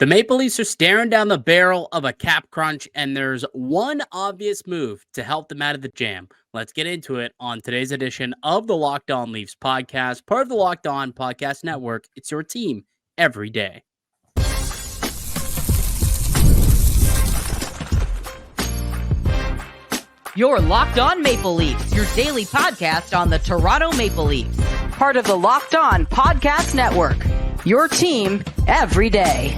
The Maple Leafs are staring down the barrel of a cap crunch, and there's one obvious move to help them out of the jam. Let's get into it on today's edition of the Locked On Leafs podcast, part of the Locked On Podcast Network. It's your team every day. You're Locked On Maple Leafs, your daily podcast on the Toronto Maple Leafs, part of the Locked On Podcast Network, your team every day.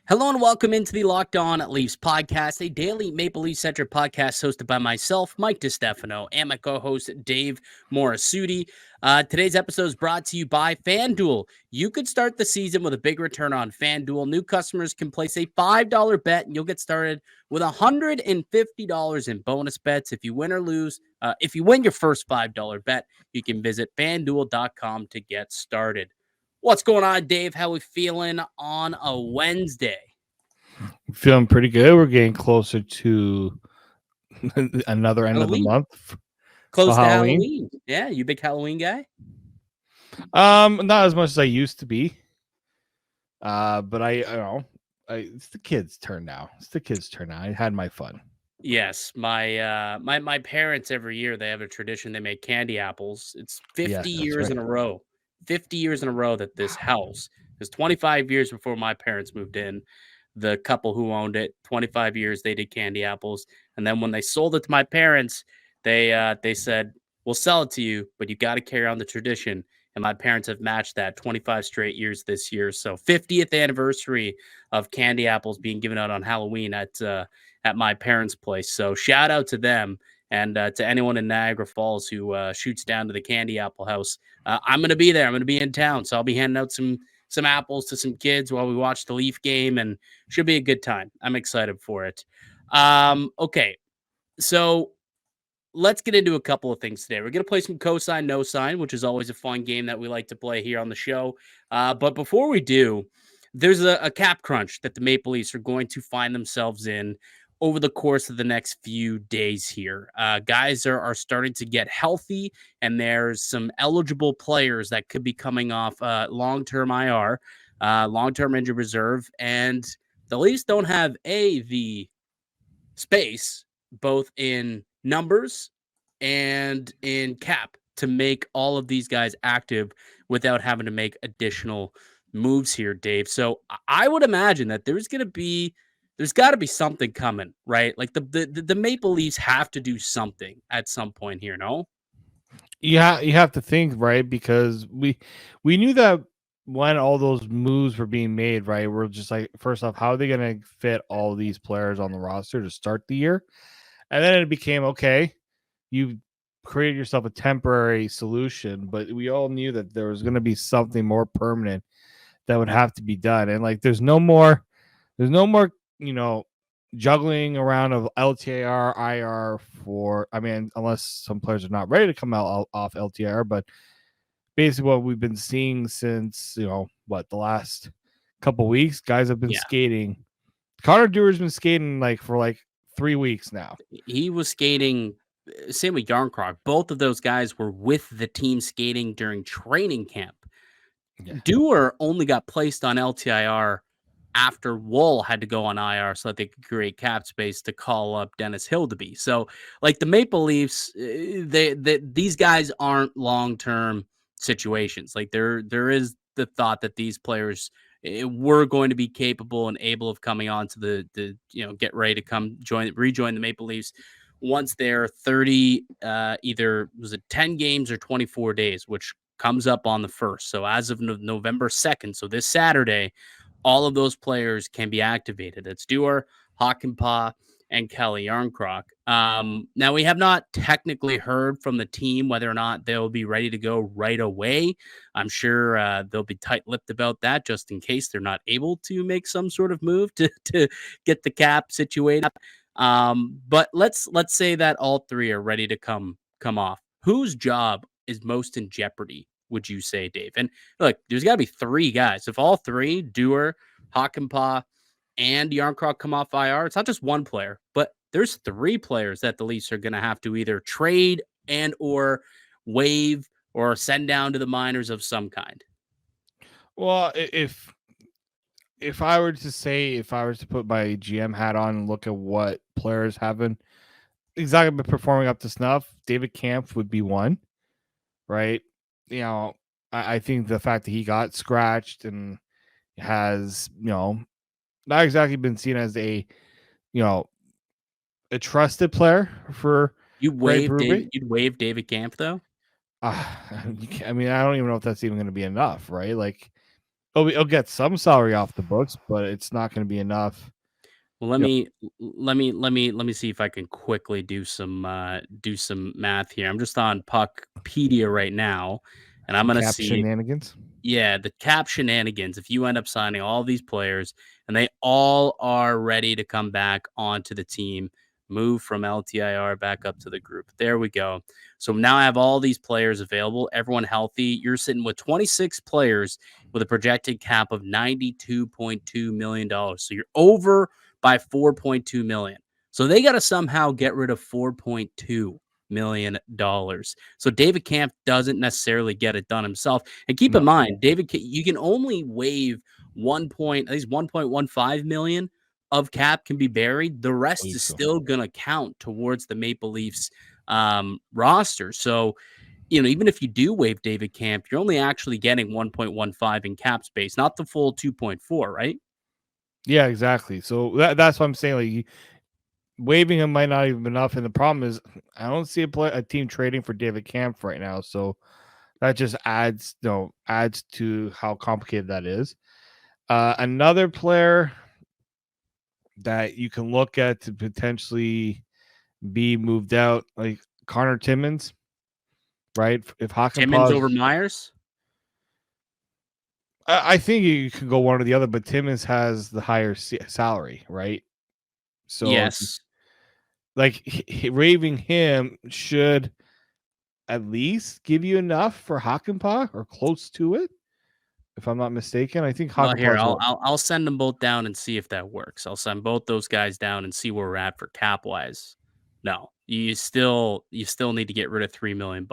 Hello and welcome into the Locked On Leafs podcast, a daily Maple Leaf-centric podcast hosted by myself, Mike DiStefano, and my co-host, Dave Morassutti. Today's episode is brought to you by FanDuel. You could start the season with a big return on FanDuel. New customers can place a $5 bet, and you'll get started with $150 in bonus bets. If you win or lose, if you win your first $5 bet, you can visit FanDuel.com to get started. What's going on, Dave? How we feeling on a Wednesday? Feeling pretty good. We're getting closer to another end of the month. Close to Halloween. Yeah, you big Halloween guy? Not as much as I used to be. But it's the kids' turn now. I had my fun. Yes, my parents every year they have a tradition. They make candy apples. It's 50 years in a row. 50 years in a row that this house, because 25 years before my parents moved in, the couple who owned it, 25 years they did candy apples. And then when they sold it to my parents, they said, we'll sell it to you, but you got to carry on the tradition. And my parents have matched that 25 straight years this year. So 50th anniversary of candy apples being given out on Halloween at my parents' place. So shout out to them. And to anyone in Niagara Falls who shoots down to the Candy Apple House, I'm going to be there. I'm going to be in town. So I'll be handing out some apples to some kids while we watch the Leaf game, and should be a good time. I'm excited for it. Okay, so let's get into a couple of things today. We're going to play some Cosign, No Sign, which is always a fun game that we like to play here on the show. But before we do, there's a cap crunch that the Maple Leafs are going to find themselves in over the course of the next few days here. Guys are starting to get healthy, and there's some eligible players that could be coming off long-term IR, long-term injured reserve, and the Leafs don't have the space, both in numbers and in cap, to make all of these guys active without having to make additional moves here, Dave. So I would imagine that there's got to be something coming, right? Like the Maple Leafs have to do something at some point here, no? Yeah, you have to think, right? Because we knew that when all those moves were being made, right? We're just like, first off, how are they going to fit all these players on the roster to start the year? And then it became, okay, you created yourself a temporary solution, but we all knew that there was going to be something more permanent that would have to be done. And like, there's no more, juggling around of LTIR, IR unless some players are not ready to come out off LTIR, but basically what we've been seeing since, the last couple weeks, guys have been skating. Connor Duer's been skating for 3 weeks now. He was skating, same with Yarncroc. Both of those guys were with the team skating during training camp. Yeah. Duer only got placed on LTIR after Woll had to go on IR so that they could create cap space to call up Dennis Hildeby. So, the Maple Leafs, these guys aren't long-term situations. There is the thought that these players were going to be capable and able of coming on to the get ready to come rejoin the Maple Leafs once they're 30, either was it 10 games or 24 days, which comes up on the 1st. So as of November 2nd, so this Saturday, all of those players can be activated. It's Duer, Hakanpää, and Kelly Yarncroc. Now, we have not technically heard from the team whether or not they'll be ready to go right away. I'm sure they'll be tight-lipped about that just in case they're not able to make some sort of move to get the cap situated. But let's say that all three are ready to come off. Whose job is most in jeopardy, would you say, Dave? And look, there's got to be three guys. If all three, Duer, Hakanpää, and Yarncroc come off IR, it's not just one player, but there's three players that the Leafs are going to have to either trade and or waive or send down to the minors of some kind? Well, if I were to say, if I was to put my GM hat on and look at what players haven't exactly been performing up to snuff, David Camp would be one, right? You know, I think the fact that he got scratched and has, not exactly been seen as you know, a trusted player for Greg Berube. You'd waive David Camp though? I mean, I don't even know if that's even going to be enough, right? Like, he'll get some salary off the books, but it's not going to be enough. Well, let me see if I can quickly do some math here. I'm just on Puckpedia right now, and I'm Some gonna cap see. shenanigans. Yeah, the cap shenanigans. If you end up signing all these players and they all are ready to come back onto the team, move from LTIR back up to the group. There we go. So now I have all these players available, everyone healthy. You're sitting with 26 players with a projected cap of $92.2 million. So you're over by 4.2 million. So they got to somehow get rid of $4.2 million. So David Camp doesn't necessarily get it done himself. And keep in No, mind, you can only waive at least 1.15 million of cap can be buried. The I rest believe is so. still going to count towards the Maple Leafs roster. So, even if you do waive David Camp, you're only actually getting 1.15 in cap space, not the full 2.4, right? Yeah, exactly. So that's what I'm saying. Like, waiving him might not even be enough. And the problem is, I don't see a team trading for David Camp right now. So that just adds to how complicated that is. Another player that you can look at to potentially be moved out, like Connor Timmins, right? If Timmins Hakanpää, over Myers? I think you could go one or the other, but Timmins has the higher salary, right? So, Yes. like, waiving him should at least give you enough for Hakanpää or close to it, if I'm not mistaken. I think Well, here Hakanpää's I'll send them both down and see if that works. I'll send both those guys down and see where we're at for cap wise. No, you still need to get rid of $3 million.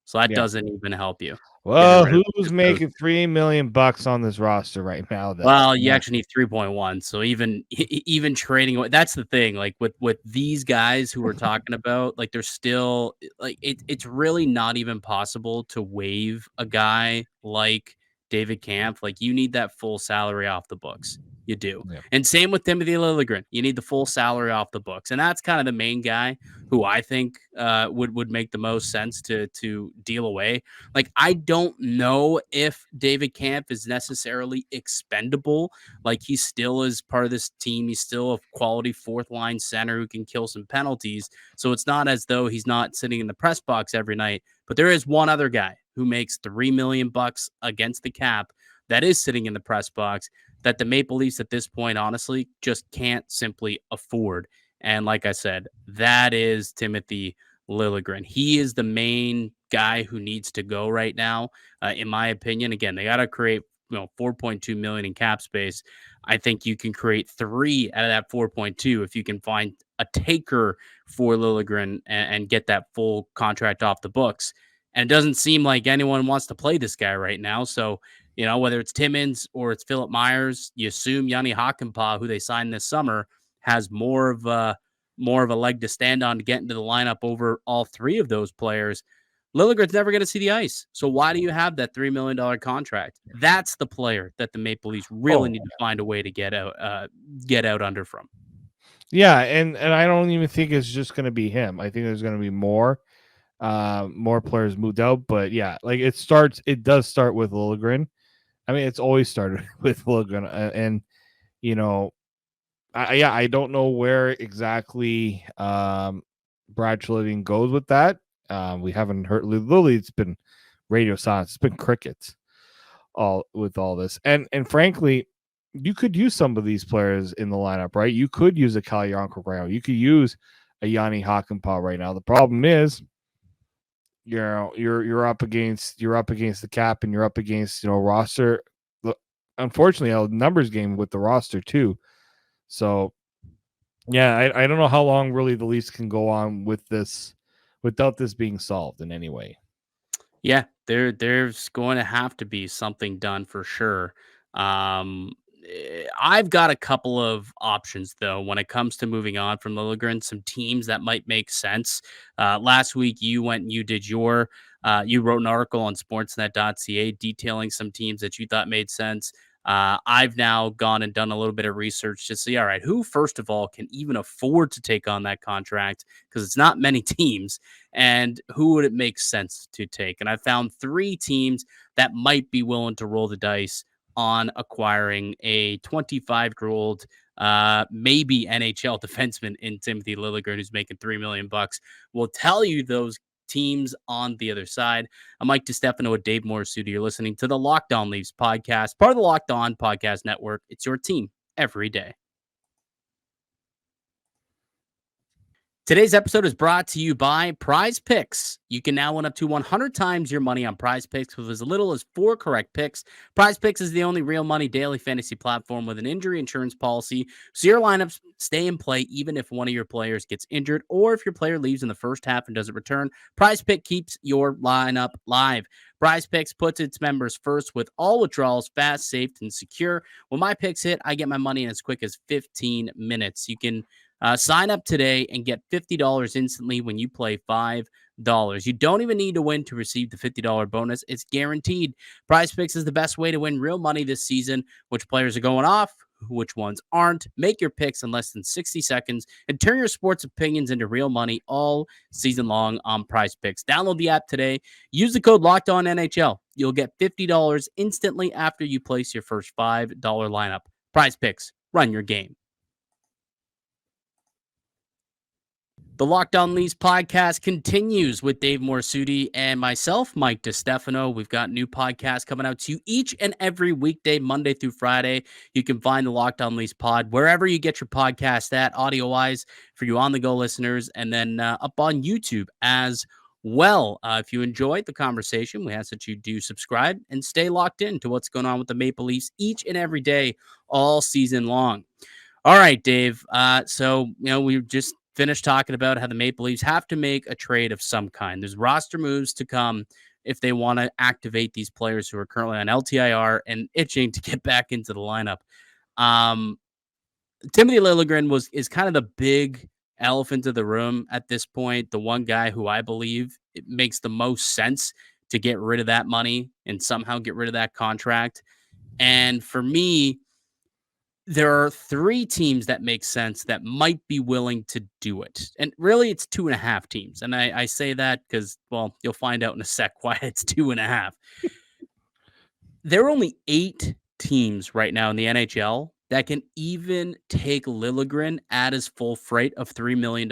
So that yeah. doesn't even help you getting Well, rid of who's just those. making $3 million on this roster right now? Though, Well, you actually need 3.1. So even trading away, that's the thing. Like with these guys who we're talking about, like they're still like it's really not even possible to waive a guy like David Camp. Like you need that full salary off the books. You do. yeah. And same with Timothy Liljegren. You need the full salary off the books. And that's kind of the main guy who I think would make the most sense to deal away. Like, I don't know if David Camp is necessarily expendable. Like, he still is part of this team. He's still a quality fourth line center who can kill some penalties. So it's not as though he's not sitting in the press box every night. But there is one other guy who makes $3 million against the cap that is sitting in the press box that the Maple Leafs at this point, honestly, just can't simply afford. And like I said, that is Timothy Liljegren. He is the main guy who needs to go right now, in my opinion. Again, they got to create 4.2 million in cap space. I think you can create 3 out of that 4.2 if you can find a taker for Liljegren and get that full contract off the books. And it doesn't seem like anyone wants to play this guy right now. So, whether it's Timmins or it's Philip Myers, you assume Yanni Hakanpää, who they signed this summer, has more of a leg to stand on to get into the lineup over all 3 of those players. Liljegren's never going to see the ice. So why do you have that $3 million contract? That's the player that the Maple Leafs really need to find a way to get out under from. Yeah, and I don't even think it's just going to be him. I think there's going to be more players moved out, but yeah, like it does start with Liljegren. I mean, it's always started with Liljegren, and I don't know where exactly Brad Treliving goes with that. We haven't heard Lily. It's been radio silence. It's been crickets all this, and frankly, you could use some of these players in the lineup, right? You could use a Kyle Yonko right now. You could use a Yanni Hakanpää right now. The problem is, you're up against the cap, and you're up against roster. Unfortunately, a numbers game with the roster too. So, yeah, I don't know how long really the Leafs can go on with this without this being solved in any way. Yeah, there's going to have to be something done for sure. I've got a couple of options though when it comes to moving on from Liljegren. Some teams that might make sense. Last week you went and you did you wrote an article on Sportsnet.ca detailing some teams that you thought made sense. I've now gone and done a little bit of research to see, all right, who first of all can even afford to take on that contract because it's not many teams, and who would it make sense to take? And I found three teams that might be willing to roll the dice on acquiring a 25-year-old, maybe NHL defenseman in Timothy Liljegren, who's making $3 million. We'll tell you those teams on the other side. I'm Mike DiStefano with Dave Morassutti. You're listening to the Locked On Leafs podcast, part of the Locked On Podcast Network. It's your team every day. Today's episode is brought to you by PrizePicks. You can now win up to 100 times your money on PrizePicks with as little as 4 correct picks. PrizePicks is the only real money daily fantasy platform with an injury insurance policy, so your lineups stay in play even if one of your players gets injured or if your player leaves in the first half and doesn't return. PrizePicks keeps your lineup live. PrizePicks puts its members first with all withdrawals fast, safe, and secure. When my picks hit, I get my money in as quick as 15 minutes. You can sign up today and get $50 instantly when you play $5. You don't even need to win to receive the $50 bonus. It's guaranteed. PrizePicks is the best way to win real money this season. Which players are going off, which ones aren't. Make your picks in less than 60 seconds and turn your sports opinions into real money all season long on PrizePicks. Download the app today. Use the code LOCKEDONNHL. You'll get $50 instantly after you place your first $5 lineup. PrizePicks. Run your game. The Locked On Leafs podcast continues with Dave Morassutti and myself, Mike DiStefano. We've got new podcasts coming out to you each and every weekday, Monday through Friday. You can find the Locked On Leafs pod wherever you get your podcast at, audio-wise, for you on-the-go listeners, and then up on YouTube as well. If you enjoyed the conversation, we ask that you do subscribe and stay locked in to what's going on with the Maple Leafs each and every day, all season long. All right, Dave. We just finished talking about how the Maple Leafs have to make a trade of some kind. There's roster moves to come if they want to activate these players who are currently on LTIR and itching to get back into the lineup. Timothy Liljegren is kind of the big elephant of the room at this point. The one guy who I believe it makes the most sense to get rid of that money and somehow get rid of that contract. And for me, there are three teams that make sense that might be willing to do it. And really, it's 2.5 teams. And I say that because, well, you'll find out in a sec why it's 2.5. There are only 8 teams right now in the NHL that can even take Liljegren at his full freight of $3 million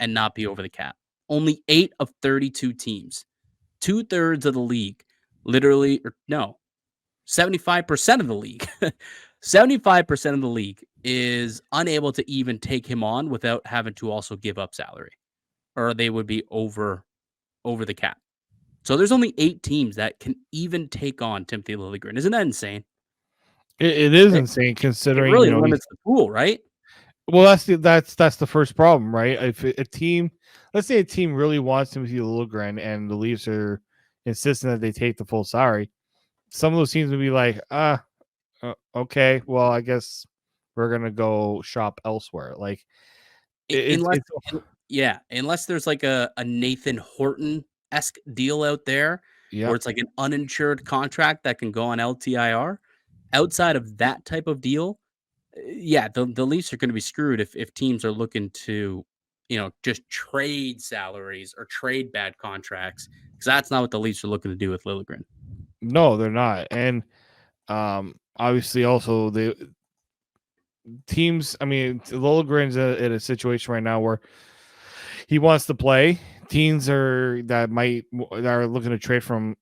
and not be over the cap. Only 8 of 32 teams. 2/3 of the league, literally, or no, 75% of the league. 75% of the league is unable to even take him on without having to also give up salary, or they would be over the cap. So there's only 8 teams that can even take on Timothy Liljegren. Isn't that insane? It is It, insane it considering really limits the pool, right? well, that's the first problem, right? If a team, let's say a team really wants Timothy Liljegren and the Leafs are insisting that they take the full salary, some of those teams would be like, okay, well, I guess we're gonna go shop elsewhere. Like Unless, it's unless there's like a Nathan Horton-esque deal out there yeah. where it's like an uninsured contract that can go on LTIR. Outside of that type of deal, the Leafs are going to be screwed if teams are looking to, just trade salaries or trade bad contracts, because that's not what the Leafs are looking to do with Liljegren. No, they're not. And obviously also the teams, I mean, Liljegren's in a situation right now where he wants to play. Teams that are looking to trade from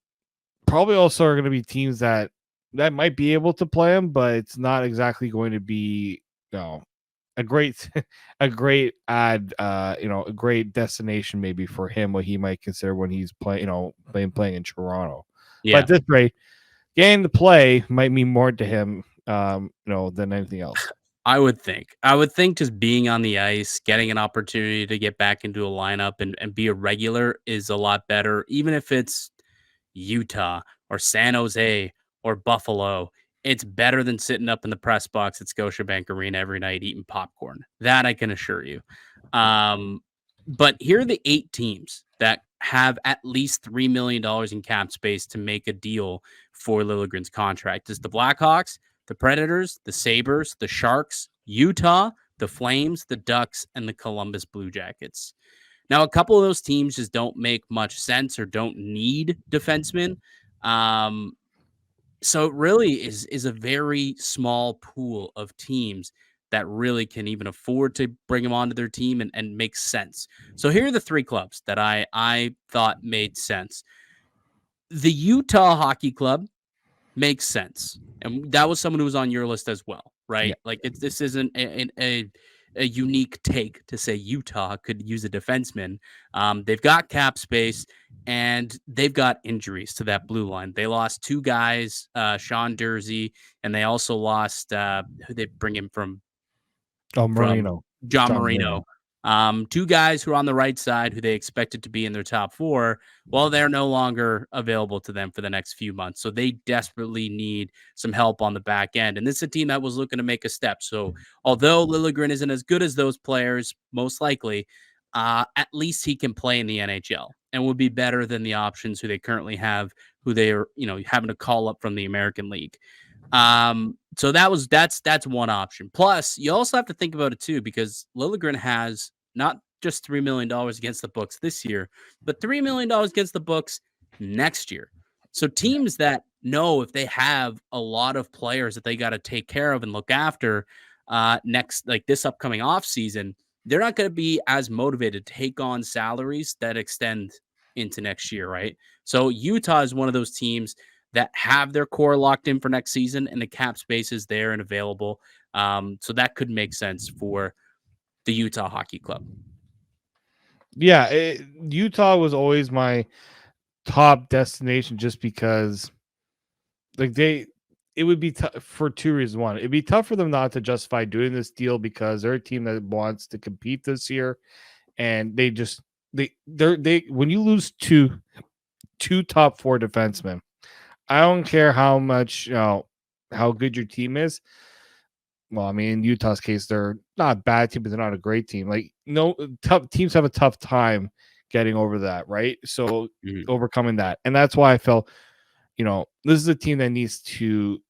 probably also are going to be teams that might be able to play him, but it's not exactly going to be, a great a great a great destination maybe for him, what he might consider when he's playing in Toronto. Yeah. But at this rate, getting to play might mean more to him than anything else. I would think just being on the ice, getting an opportunity to get back into a lineup and be a regular is a lot better, even if it's Utah or San Jose or Buffalo, it's better than sitting up in the press box at Scotiabank Arena every night eating popcorn. That I can assure you. But here are the 8 teams that have at least $3 million in cap space to make a deal for Liljegren's contract. It's the Blackhawks, the Predators, the Sabres, the Sharks, Utah, the Flames, the Ducks, and the Columbus Blue Jackets. Now, a couple of those teams just don't make much sense or don't need defensemen. So it really is a very small pool of teams that really can even afford to bring him onto their team and make sense. So here are the 3 clubs that I thought made sense. The Utah Hockey Club makes sense. And that was someone who was on your list as well, right? Yeah. Like this isn't a unique take to say Utah could use a defenseman. They've got cap space and they've got injuries to that blue line. They lost 2 guys, Sean Dursey, and they also lost who they bring him from Marino. John Marino. 2 guys who are on the right side who they expected to be in their top 4. Well, they're no longer available to them for the next few months. So they desperately need some help on the back end. And this is a team that was looking to make a step. So although Liljegren isn't as good as those players, most likely, at least he can play in the NHL and would be better than the options who they currently have, who they are, having to call up from the American League. So that's one option. Plus, you also have to think about it too, because Liljegren has not just $3 million against the books this year, but $3 million against the books next year. So teams that know if they have a lot of players that they got to take care of and look after next, like this upcoming off season, they're not going to be as motivated to take on salaries that extend into next year, right? So Utah is one of those teams that have their core locked in for next season and the cap space is there and available. So that could make sense for the Utah Hockey Club. Yeah, Utah was always my top destination just because it would be tough for 2 reasons. One, it'd be tough for them not to justify doing this deal because they're a team that wants to compete this year. And they when you lose two top 4 defensemen, I don't care how much, how good your team is. Well, I mean, in Utah's case, they're not a bad team, but they're not a great team. Like, no, tough teams have a tough time getting over that, right? So overcoming that. And that's why I felt, this is a team that needs to,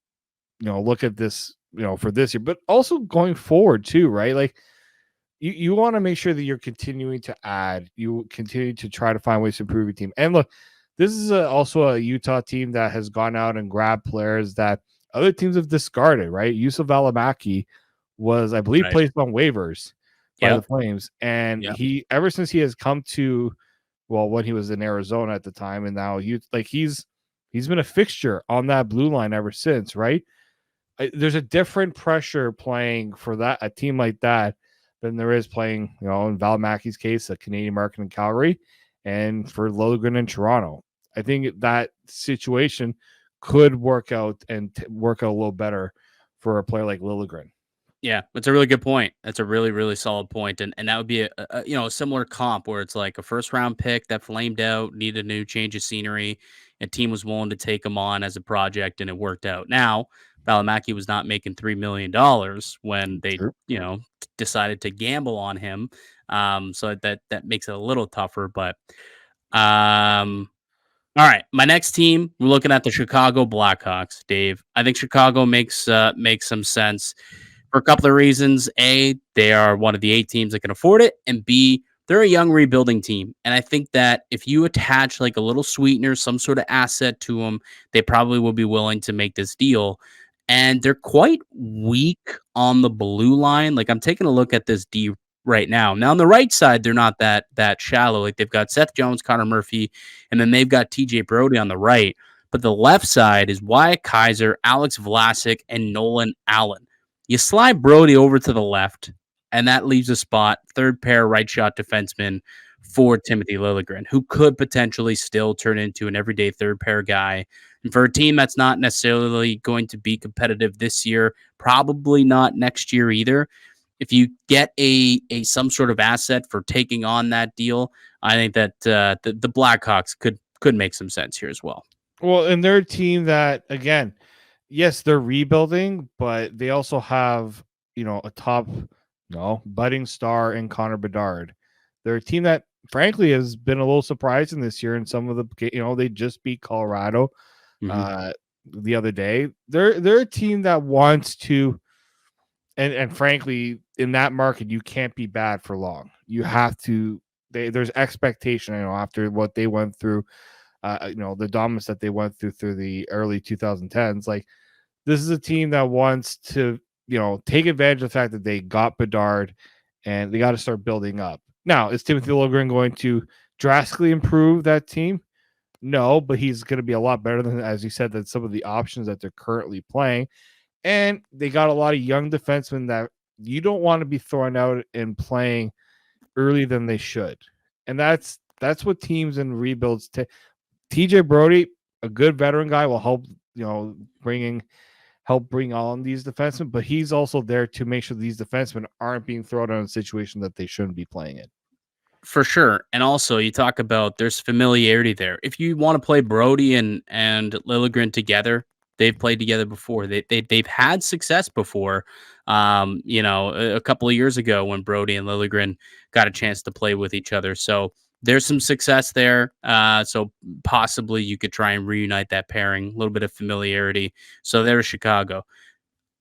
look at this, for this year, but also going forward too, right? Like, you want to make sure that you're continuing to add, you continue to try to find ways to improve your team. And look, this is also a Utah team that has gone out and grabbed players that other teams have discarded, right? Yusuf Alamaki was, I believe, placed on waivers by the Flames. And he, ever since he has come to, well, when he was in Arizona at the time, and now he's been a fixture on that blue line ever since, right? There's a different pressure playing for a team like that than there is playing, in Valimaki's case, a Canadian market in Calgary, and for Liljegren in Toronto. I think that situation could work out and work out a little better for a player like Liljegren. Yeah, that's a really good point. That's a really, really solid point. And that would be a similar comp where it's like a first round pick that flamed out, needed a new change of scenery. A team was willing to take him on as a project and it worked out. Now, Valimaki was not making $3 million when they, decided to gamble on him. So that makes it a little tougher, but all right, my next team, we're looking at the Chicago Blackhawks, Dave. I think Chicago makes some sense for a couple of reasons. A, they are one of the 8 teams that can afford it, and B, they're a young rebuilding team. And I think that if you attach like a little sweetener, some sort of asset to them, they probably will be willing to make this deal. And they're quite weak on the blue line. Like, I'm taking a look at this D right now. Now on the right side, they're not that shallow. Like, they've got Seth Jones, Connor Murphy, and then they've got TJ Brody on the right. But the left side is Wyatt Kaiser, Alex Vlasic, and Nolan Allen. You slide Brody over to the left, and that leaves a spot, third pair right shot defenseman for Timothy Liljegren, who could potentially still turn into an everyday third pair guy. And for a team that's not necessarily going to be competitive this year, probably not next year either, if you get a some sort of asset for taking on that deal, I think that the Blackhawks could make some sense here as well. Well, and they're a team that, again, yes, they're rebuilding, but they also have, a top, budding star in Connor Bedard. They're a team that, frankly, has been a little surprising this year in some of the, they just beat Colorado the other day. They're a team that wants to, and frankly, in that market, you can't be bad for long. You have to. There's expectation, after what they went through, the dominance that they went through the early 2010s. Like, this is a team that wants to, take advantage of the fact that they got Bedard, and they got to start building up. Now, is Timothy Liljegren going to drastically improve that team? No, but he's going to be a lot better than, as you said, than some of the options that they're currently playing. And they got a lot of young defensemen that you don't want to be throwing out and playing early than they should. And that's what teams in rebuilds TJ Brody, a good veteran guy, will help, bring on these defensemen, but he's also there to make sure these defensemen aren't being thrown out in a situation that they shouldn't be playing in. For sure. And also, you talk about there's familiarity there. If you want to play Brody and Liljegren together, they've played together before. They've had success before. A couple of years ago when Brody and Liljegren got a chance to play with each other. So there's some success there. So possibly you could try and reunite that pairing, a little bit of familiarity. So there's Chicago.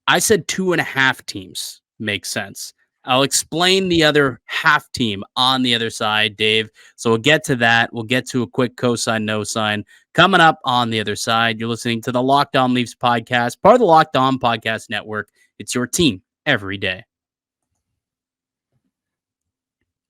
I said 2.5 teams makes sense. I'll explain the other half team on the other side, Dave. So we'll get to that. We'll get to a quick cosign, no sign coming up on the other side. You're listening to the Locked On Leafs podcast, part of the Locked On Podcast Network. It's your team every day.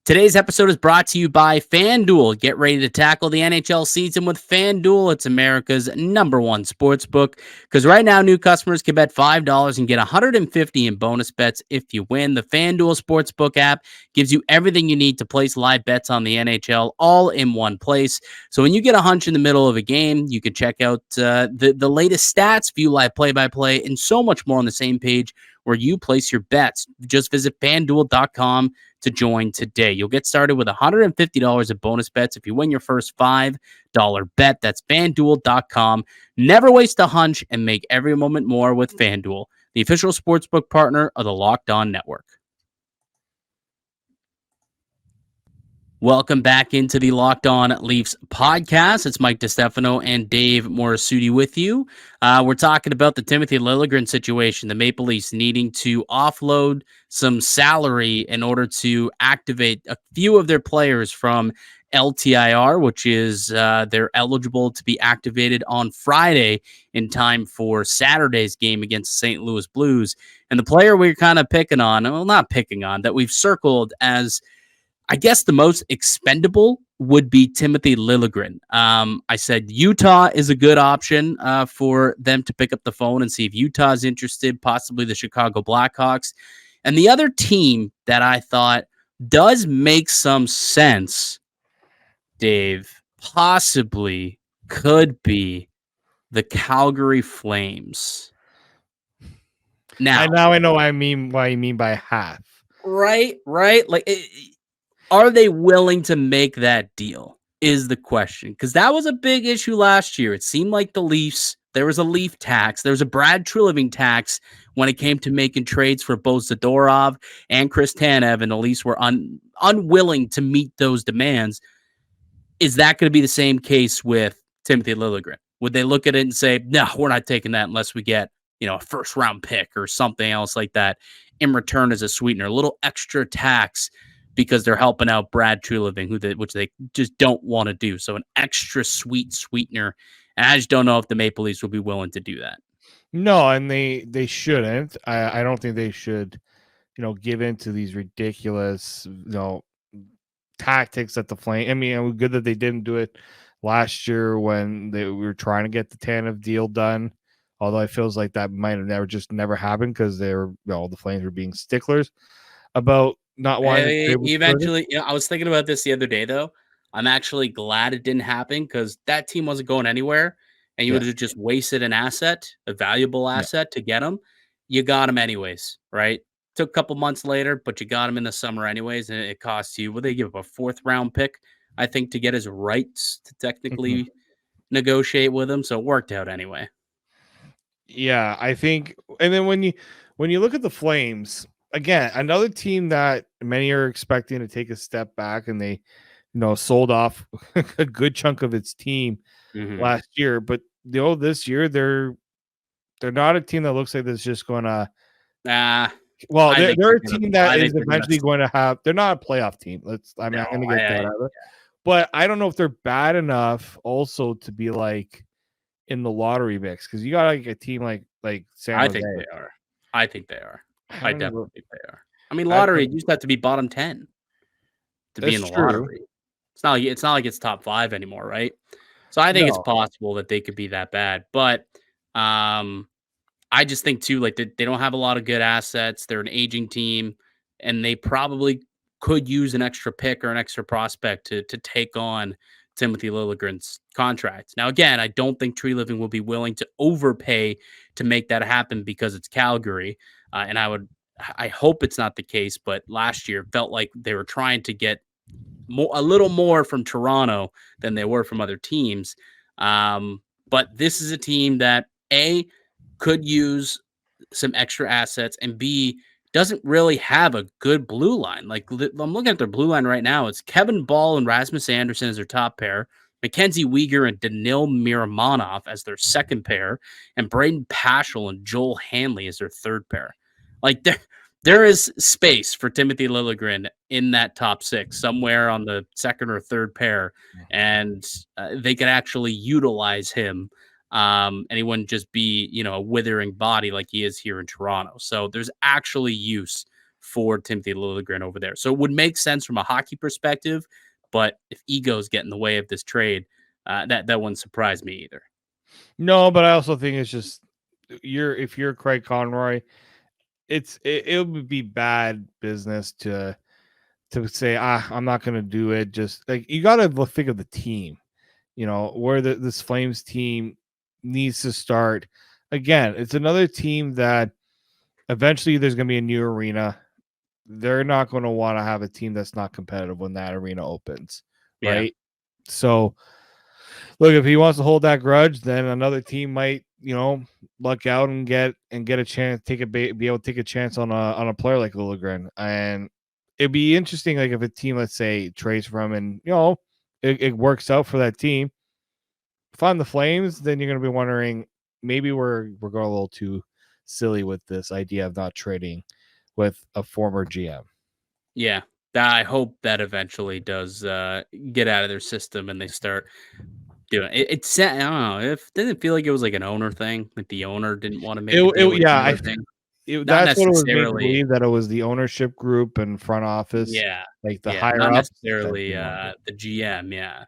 Today's episode is brought to you by FanDuel. Get ready to tackle the NHL season with FanDuel. It's America's #1 sportsbook, because right now new customers can bet $5 and get $150 in bonus bets if you win. The FanDuel Sportsbook app gives you everything you need to place live bets on the NHL all in one place. So when you get a hunch in the middle of a game, you can check out the latest stats, view live play-by-play, and so much more on the same page where you place your bets. Just visit FanDuel.com to join today. You'll get started with $150 in bonus bets if you win your first $5 bet. That's FanDuel.com. Never waste a hunch and make every moment more with FanDuel, the official sportsbook partner of the Locked On Network. Welcome back into the Locked On Leafs podcast. It's Mike DiStefano and Dave Morassutti with you. We're talking about the Timothy Liljegren situation, the Maple Leafs needing to offload some salary in order to activate a few of their players from LTIR, which is they're eligible to be activated on Friday in time for Saturday's game against the St. Louis Blues. And the player we're kind of picking on, well, not picking on, that we've circled as, I guess, the most expendable would be Timothy Liljegren. I said Utah is a good option for them to pick up the phone and see if Utah's interested, possibly the Chicago Blackhawks. And the other team that I thought does make some sense, Dave, possibly could be the Calgary Flames. Now I know what you mean by half. Right. Like, are they willing to make that deal is the question, because that was a big issue last year. It seemed like the Leafs, there was a Leaf tax. There was a Brad Treliving tax when it came to making trades for both Zadorov and Chris Tanev, and the Leafs were unwilling to meet those demands. Is that going to be the same case with Timothy Liljegren? Would they look at it and say, no, we're not taking that unless we get, a first-round pick or something else like that in return as a sweetener, a little extra tax, because they're helping out Brad Treliving, which they just don't want to do. So an extra sweetener. And I just don't know if the Maple Leafs will be willing to do that. No, and they shouldn't. I don't think they should, give in to these ridiculous, tactics that the Flame. I mean, it was good that they didn't do it last year when we were trying to get the Tanev deal done. Although it feels like that might have never happened because they were, the Flames were being sticklers about not wanting to eventually. I was thinking about this the other day, though. I'm actually glad it didn't happen, because that team wasn't going anywhere, and you would have just wasted an asset, a valuable asset, to get them. You got them anyways, right? Took a couple months later, but you got him in the summer anyways, and it cost you, they give up a 4th round pick, I think, to get his rights to technically negotiate with him, so it worked out anyway. Yeah, I think, and then when you look at the Flames, again, another team that many are expecting to take a step back, and they, sold off a good chunk of its team Mhm. last year, but this year they're not a team that looks like that's just gonna. Nah, Well, I think they're they're a gonna team that I is think they're gonna eventually going to have. They're not a playoff team. I'm no, going to get that I out of it. But I don't know if they're bad enough also to be like in the lottery mix, because you got like a team like San I Jose. think they are. I think they are. I I don't definitely know. think they are. I mean, I lottery, don't, you just have to be bottom 10 to be that's in the true. lottery. It's not like it's top 5 anymore, right? So I think it's No. possible that they could be that bad, but, um I just think too, like they don't have a lot of good assets. They're an aging team, and they probably could use an extra pick or an extra prospect to take on Timothy Liljegren's contract. Now, again, I don't think Tree Living will be willing to overpay to make that happen because it's Calgary, and I hope it's not the case. But last year felt like they were trying to get a little more from Toronto than they were from other teams. But this is a team that could use some extra assets, and B doesn't really have a good blue line. Like I'm looking at their blue line right now. It's Kevin Ball and Rasmus Anderson as their top pair, Mackenzie Weegar and Danil Miramonov as their second pair, and Braden Paschal and Joel Hanley as their third pair. Like there is space for Timothy Liljegren in that top six, somewhere on the second or third pair, and they could actually utilize him. And he wouldn't just be, a withering body like he is here in Toronto. So there's actually use for Timothy Liljegren over there. So it would make sense from a hockey perspective, but if egos get in the way of this trade, that wouldn't surprise me either. No, but I also think it's just if you're Craig Conroy, it would be bad business to say, I'm not going to do it. Just like, you got to think of the team, where this Flames team needs to start. Again, it's another team that eventually there's going to be a new arena. They're not going to want to have a team that's not competitive when that arena opens, Yeah. right? So, look, if he wants to hold that grudge, then another team might, luck out and get a chance, be able to take a chance on a player like Liljegren. And it'd be interesting, like if a team, let's say, trades from, and it works out for that team. If I'm the Flames, then you're going to be wondering, maybe we're going a little too silly with this idea of not trading with a former GM. Yeah. I hope that eventually does get out of their system and they start doing it. I don't know. If didn't it feel like it was like an owner thing? Like the owner didn't want to make a deal with Yeah, Tree Living. Not that's what it was made to necessarily. believe, that it was the ownership group and front office, Yeah. like the Yeah. higher Not ups that necessarily didn't want to do it. the GM. Yeah.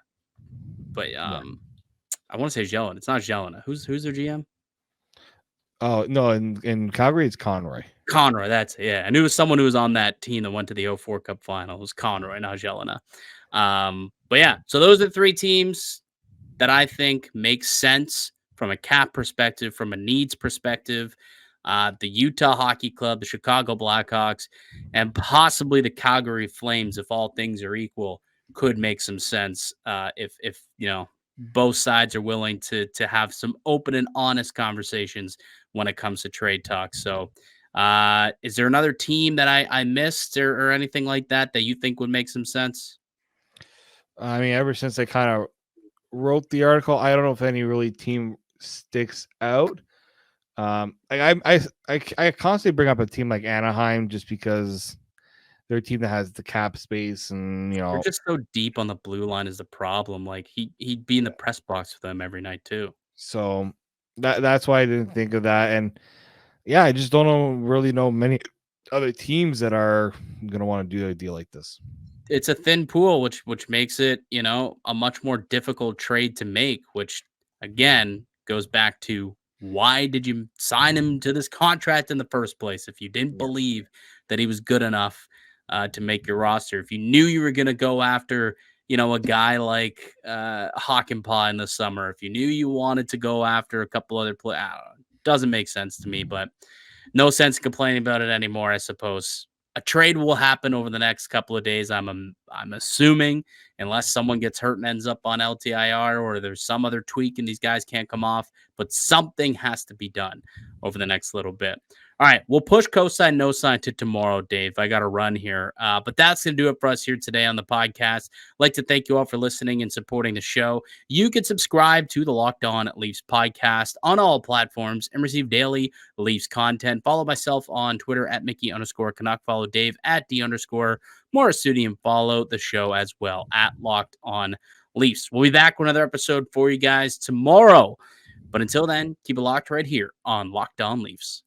But Yeah. I want to say Jelena. It's not Jelena. Who's their GM? Oh no, in Calgary it's Conroy. Conroy. That's it. Yeah. I knew it was someone who was on that team that went to the '04 Cup final. It was Conroy, not Jelena. But yeah, so those are three teams that I think makes sense from a cap perspective, from a needs perspective. The Utah Hockey Club, the Chicago Blackhawks, and possibly the Calgary Flames, if all things are equal, could make some sense if both sides are willing to have some open and honest conversations when it comes to trade talks. So, is there another team that I missed or anything like that you think would make some sense? I mean, ever since I kind of wrote the article, I don't know if any really team sticks out. I constantly bring up a team like Anaheim just because they're a team that has the cap space, and They're just so deep on the blue line is the problem. Like he'd be in the press box with them every night too. so that's why I didn't think of that. And yeah, I just don't really know many other teams that are gonna want to do a deal like this. It's a thin pool, which makes it, a much more difficult trade to make, which again goes back to why did you sign him to this contract in the first place if you didn't Yeah. believe that he was good enough to make your roster? If you knew you were going to go after, a guy like Hockenpah in the summer, if you knew you wanted to go after a couple other players, doesn't make sense to me, but no sense complaining about it anymore, I suppose. A trade will happen over the next couple of days. I'm assuming, unless someone gets hurt and ends up on LTIR or there's some other tweak and these guys can't come off, but something has to be done over the next little bit. All right, we'll push cosign, no sign to tomorrow, Dave. I got to run here. But that's going to do it for us here today on the podcast. I'd like to thank you all for listening and supporting the show. You can subscribe to the Locked On Leafs podcast on all platforms and receive daily Leafs content. Follow myself on Twitter at Mickey_Canuck. Follow Dave at D_Morassutti, and follow the show as well at Locked On Leafs. We'll be back with another episode for you guys tomorrow. But until then, keep it locked right here on Locked On Leafs.